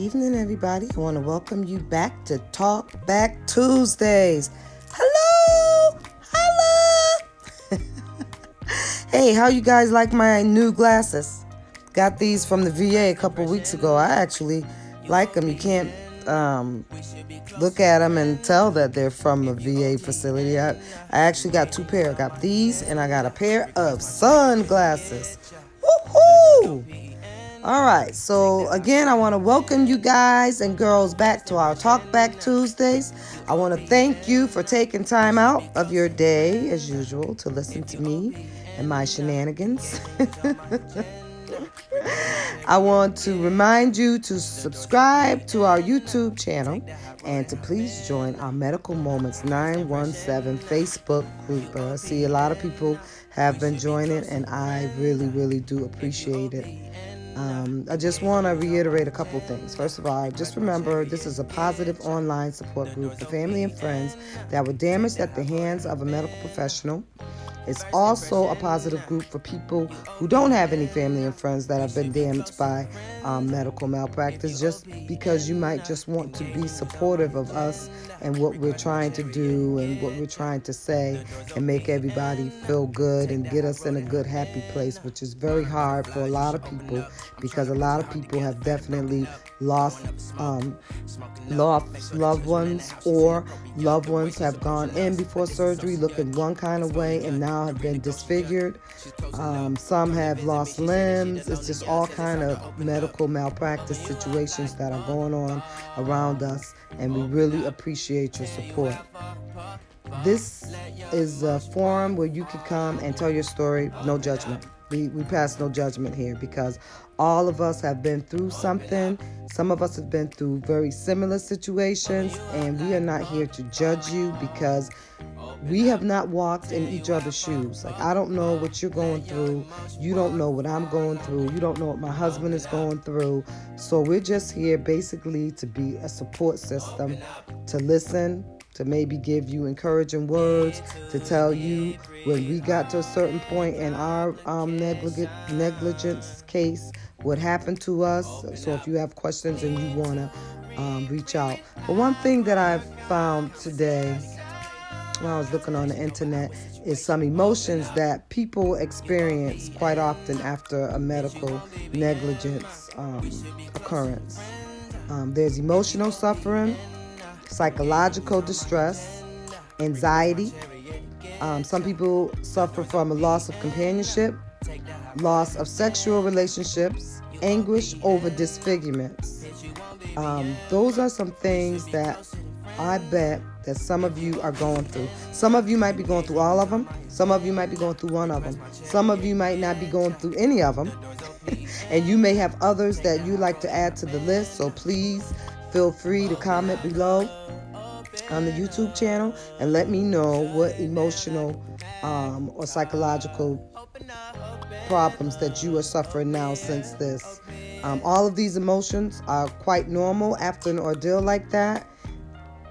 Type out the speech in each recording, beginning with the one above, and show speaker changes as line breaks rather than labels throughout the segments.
evening, everybody. I want to welcome you back to Talk Back Tuesdays. Hello! Hello! Hey, how you guys like my new glasses? Got these from the VA a couple weeks ago. I actually like them. You can't look at them and tell that they're from a VA facility. I actually got two pair. I got these and I got a pair of sunglasses. Woohoo! All right, so again, I want to welcome you guys and girls back to our Talk Back Tuesdays. I want to thank you for taking time out of your day, as usual, to listen to me and my shenanigans. I want to remind you to subscribe to our YouTube channel and to please join our Medical Moments 917 Facebook group. I see a lot of people have been joining, and I really, really do appreciate it. I just want to reiterate a couple things. First of all, just remember this is a positive online support group for family and friends that were damaged at the hands of a medical professional. It's also a positive group for people who don't have any family and friends that have been damaged by medical malpractice, just because you might just want to be supportive of us and what we're trying to do and what we're trying to say and make everybody feel good and get us in a good, happy place, which is very hard for a lot of people because a lot of people have definitely lost loved ones, or loved ones have gone in before surgery looking one kind of way and now have been disfigured. Some have lost limbs. It's just all kind of medical malpractice situations that are going on around us, and we really appreciate your support. This is a forum where you can come and tell your story, no judgment. We pass no judgment here because all of us have been through something. Some of us have been through very similar situations, and we are not here to judge you because we have not walked in each other's shoes. Like, I don't know what you're going through. You don't know what I'm going through. You don't know what my husband is going through. So we're just here basically to be a support system, to listen, to maybe give you encouraging words, to tell you when we got to a certain point in our negligence case, what happened to us. So if you have questions and you want to reach out. But one thing that I've found today when I was looking on the internet is some emotions that people experience quite often after a medical negligence occurrence. There's emotional suffering, psychological distress, anxiety. Some people suffer from a loss of companionship, loss of sexual relationships, anguish over disfigurements. Those are some things that I bet that some of you are going through. Some of you might be going through all of them. Some of you might be going through one of them. Some of you might not be going through any of them. And you may have others that you like to add to the list. So please feel free to comment below on the YouTube channel and let me know what emotional or psychological problems that you are suffering now since this. All of these emotions are quite normal after an ordeal like that.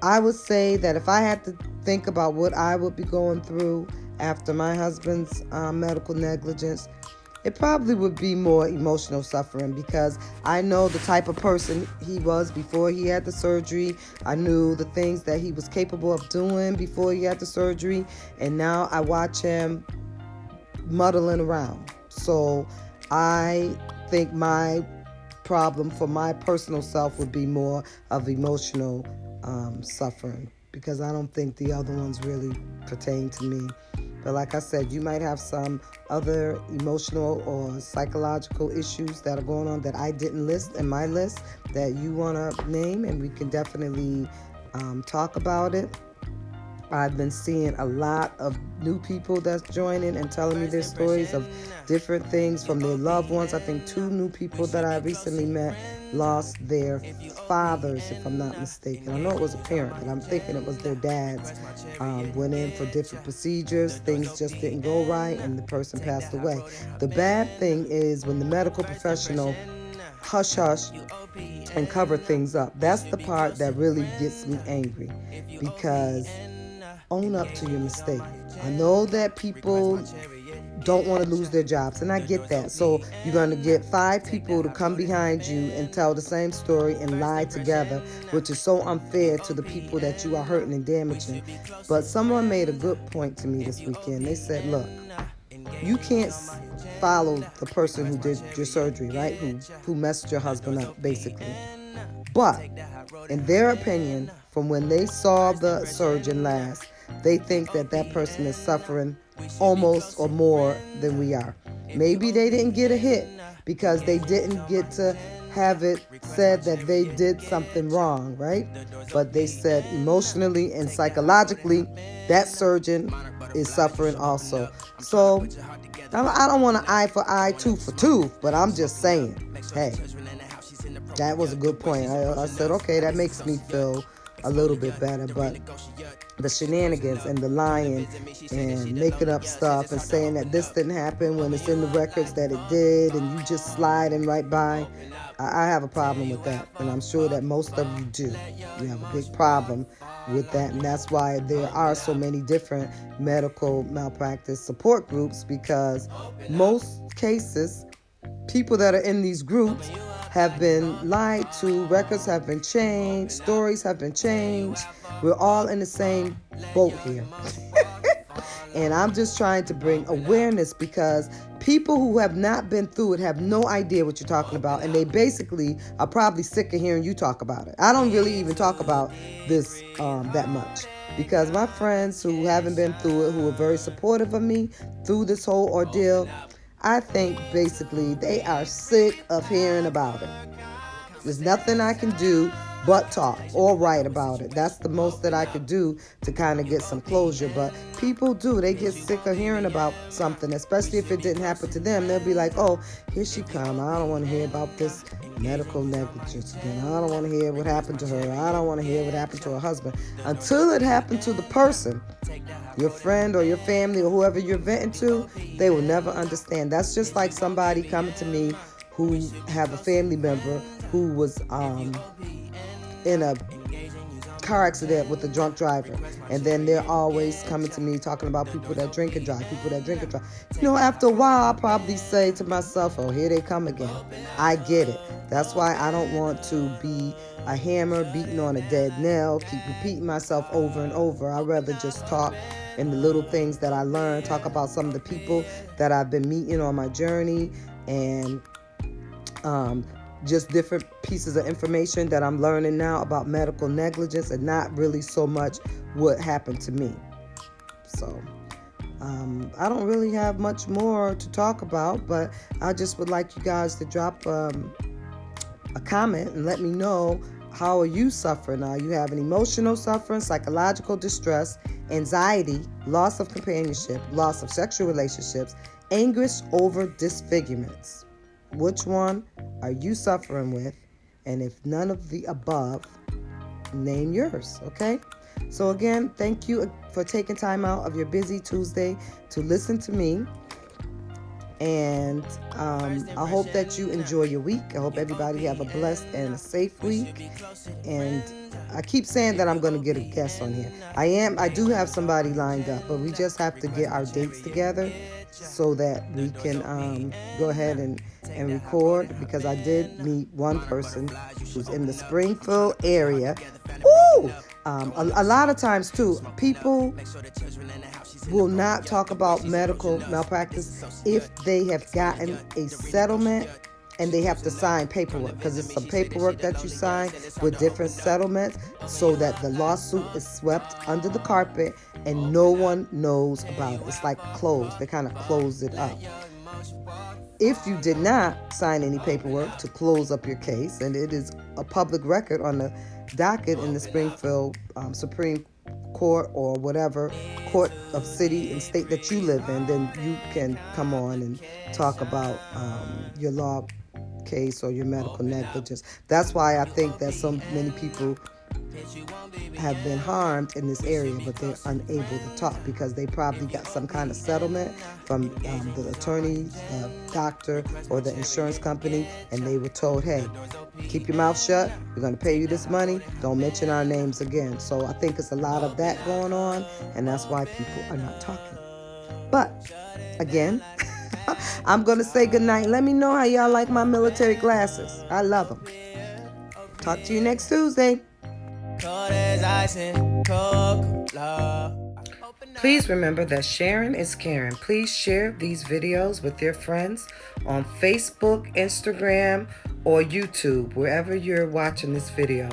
I would say that if I had to think about what I would be going through after my husband's medical negligence, it probably would be more emotional suffering because I know the type of person he was before he had the surgery. I knew the things that he was capable of doing before he had the surgery, and now I watch him muddling around. So I think my problem for my personal self would be more of emotional suffering, because I don't think the other ones really pertain to me. But like I said, you might have some other emotional or psychological issues that are going on that I didn't list in my list that you want to name, and we can definitely talk about it. I've been seeing a lot of new people that's joining and telling me their stories of different things from their loved ones. I think 2 new people that I recently met lost their fathers, if I'm not mistaken. I know it was a parent, but I'm thinking it was their dads. Went in for different procedures. Things just didn't go right, and the person passed away. The bad thing is when the medical professional hush and cover things up. That's the part that really gets me angry, because own up to your mistake. I know that people don't want to lose their jobs. And I get that. So you're going to get 5 people to come behind you and tell the same story and lie together, which is so unfair to the people that you are hurting and damaging. But someone made a good point to me this weekend. They said, look, you can't follow the person who did your surgery, right? Who messed your husband up, basically. But in their opinion, from when they saw the surgeon last, they think that that person is suffering almost or more than we are. Maybe they didn't get a hit because they didn't get to have it said that they did something wrong, right? But they said emotionally and psychologically, that surgeon is suffering also. So I don't want to eye for eye, tooth for tooth, but I'm just saying, hey, that was a good point. I said, okay, that makes me feel a little bit better. But the shenanigans and the lying and making up stuff and saying that this didn't happen when it's in the records that it did and you just sliding right by, I have a problem with that. And I'm sure that most of you do. You have a big problem with that. And that's why there are so many different medical malpractice support groups, because most cases, people that are in these groups have been lied to, records have been changed, stories have been changed. We're all in the same boat here. And I'm just trying to bring awareness, because people who have not been through it have no idea what you're talking about, and they basically are probably sick of hearing you talk about it. I don't really even talk about this that much, because my friends who haven't been through it, who are very supportive of me through this whole ordeal, I think basically they are sick of hearing about it. There's nothing I can do but talk or write about it. That's the most that I could do to kind of get some closure. But people do. They get sick of hearing about something, especially if it didn't happen to them. They'll be like, oh, here she come. I don't want to hear about this medical negligence again. I don't want to hear what happened to her. I don't want to hear what happened to her husband. Until it happened to the person, your friend or your family or whoever you're venting to, they will never understand. That's just like somebody coming to me who have a family member who was in a car accident with a drunk driver, and then they're always coming to me talking about people that drink and drive, people that drink and drive. After a while, I'll probably say to myself, oh, here they come again. I get it. That's why I don't want to be a hammer beating on a dead nail, keep repeating myself over and over. I'd rather just talk in the little things that I learned, talk about some of the people that I've been meeting on my journey, and just different pieces of information that I'm learning now about medical negligence, and not really so much what happened to me. So I don't really have much more to talk about, but I just would like you guys to drop a comment and let me know, how are you suffering? Are you having emotional suffering, psychological distress, anxiety, loss of companionship, loss of sexual relationships, anguish over disfigurements? Which one are you suffering with? And if none of the above, name yours, okay? So again, thank you for taking time out of your busy Tuesday to listen to me. And I hope that you enjoy your week. I hope everybody have a blessed and a safe week. And I keep saying that I'm going to get a guest on here. I do have somebody lined up, but we just have to get our dates together so that we can go ahead and record, because I did meet one person who's in the Springfield area. Ooh! A lot of times, too, people will not talk about medical malpractice if they have gotten a settlement and they have to sign paperwork, because it's some paperwork that you sign with different settlements so that the lawsuit is swept under the carpet and no one knows about it. It's like closed. They kind of close it up. If you did not sign any paperwork to close up your case, and it is a public record on the docket in the Springfield Supreme Court or whatever court of city and state that you live in, then you can come on and talk about your law case or your medical negligence. That's why I think that so many people have been harmed in this area, but they're unable to talk because they probably got some kind of settlement from the attorney, doctor, or the insurance company, and they were told, hey, keep your mouth shut, we're going to pay you this money, don't mention our names again. So I think it's a lot of that going on, and that's why people are not talking. But again. I'm going to say goodnight. Let me know how y'all like my military glasses. I love them. Talk to you next Tuesday. Please remember that sharing is caring. Please share these videos with your friends on Facebook, Instagram, or YouTube, wherever you're watching this video.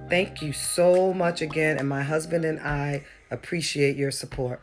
Thank you so much again, and my husband and I appreciate your support.